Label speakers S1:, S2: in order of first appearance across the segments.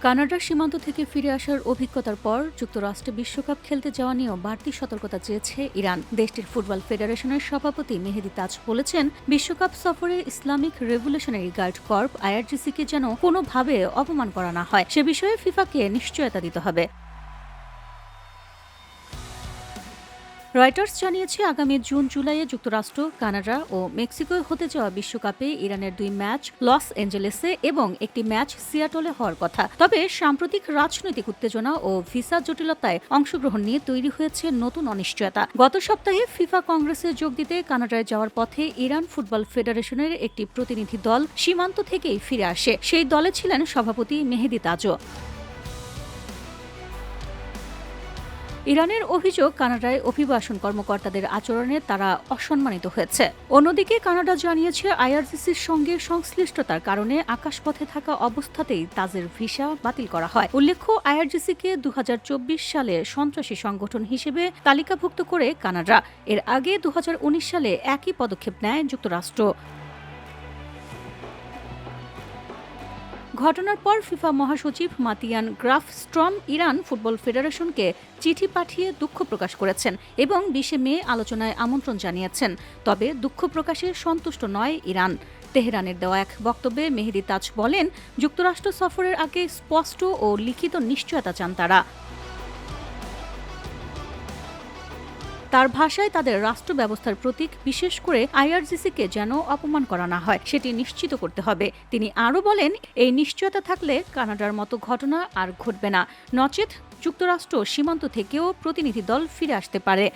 S1: কানাডার সীমান্ত থেকে ফিরে আসার অভিজ্ঞতার পর যুক্তরাষ্ট্রে বিশ্বকাপ খেলতে যাওয়া নিয়েও বাড়তি সতর্কতা চেয়েছে ইরান। দেশটির ফুটবল ফেডারেশনের সভাপতি মেহেদী তাজ বলেছেন, বিশ্বকাপ সফরে ইসলামিক রেভলিউশনারি গার্ড কর্প আইআরজিসিকে যেন কোনোভাবে অপমান করা না হয়, সে বিষয়ে ফিফাকে নিশ্চয়তা দিতে হবে। রয়টার্স জানিয়েছে, আগামী জুন-জুলাইয়ে যুক্তরাষ্ট্র, কানাডা ও মেক্সিকোয় হতে যাওয়া বিশ্বকাপে ইরানের 2 ম্যাচ লস এঞ্জেলেসে এবং একটি ম্যাচ সিয়াটলে হওয়ার কথা। তবে সাম্প্রতিক রাজনৈতিক উত্তেজনা ও ভিসা জটিলতায় অংশগ্রহণ নিয়ে তৈরি হয়েছে নতুন অনিশ্চয়তা। গত সপ্তাহে ফিফা কংগ্রেসে যোগ দিতে কানাডায় যাওয়ার পথে ইরান ফুটবল ফেডারেশনের একটি প্রতিনিধি দল সীমান্ত থেকেই ফিরে আসে। সেই দলে ছিলেন সভাপতি মেহেদী তাজও। ইরানের অভিযোগ, কানাডায় অভিবাসন কর্মকর্তাদের আচরণে তারা অসম্মানিত হয়েছে। অন্যদিকে কানাডা জানিয়েছে, আইআরজিসির সঙ্গে সংশ্লিষ্টতার কারণে আকাশপথে থাকা অবস্থাতেই তাজের ভিসা বাতিল করা হয়। উল্লেখ্য, আইআরজিসিকে 2024 সালে সন্ত্রাসী সংগঠন হিসেবে তালিকাভুক্ত করে কানাডা। এর আগে 2019 সালে একই পদক্ষেপ নেয় যুক্তরাষ্ট্র। ঘটনার পর ফিফা মহাসচিব মাতিয়ান গ্রাফ স্ট্রম ইরান ফুটবল ফেডারেশনকে চিঠি পাঠিয়ে দুঃখ প্রকাশ করেছেন এবং 20 মে আলোচনায় আমন্ত্রণ জানিয়েছেন। তবে দুঃখ প্রকাশে সন্তুষ্ট নয় ইরান। তেহরানের দেওয়া এক বক্তব্যে মেহেদী তাজ বলেন, যুক্তরাষ্ট্র সফরের আগে স্পষ্ট ও লিখিত নিশ্চয়তা চান তারা। তার ভাষায়, তাদের রাষ্ট্র ব্যবস্থার প্রতীক, বিশেষ করে আইআরজিসিকে যেন অপমান করা না হয় সেটি নিশ্চিত করতে হবে। তিনি আরও বলেন, এই নিশ্চয়তা থাকলে কানাডার মতো ঘটনা আর ঘটবে না, নচেত যুক্তরাষ্ট্র সীমান্ত থেকেও প্রতিনিধি দল ফিরে আসতে পারে।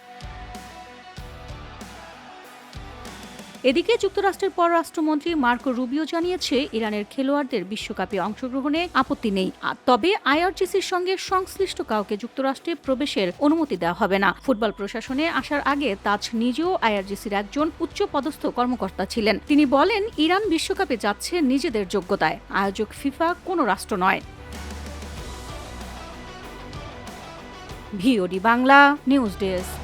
S1: এদিকে যুক্তরাষ্ট্রের পররাষ্ট্রমন্ত্রী মার্কো রুবিও জানিয়েছে, ইরানের খেলোয়াড়দের বিশ্বকাপে অংশগ্রহণে আপত্তি নেই, তবে আইআরজিসির সঙ্গে সংশ্লিষ্ট কাউকে যুক্তরাষ্ট্রে প্রবেশের অনুমতি দেওয়া হবে না। ফুটবল প্রশাসনে আসার আগে তাজ নিজেও আইআরজিসির একজন উচ্চপদস্থ কর্মকর্তা ছিলেন। তিনি বলেন, ইরান বিশ্বকাপে যাচ্ছে নিজেদের যোগ্যতায়, আয়োজক ফিফা কোনো রাষ্ট্র নয়। VOD Bangla news desk.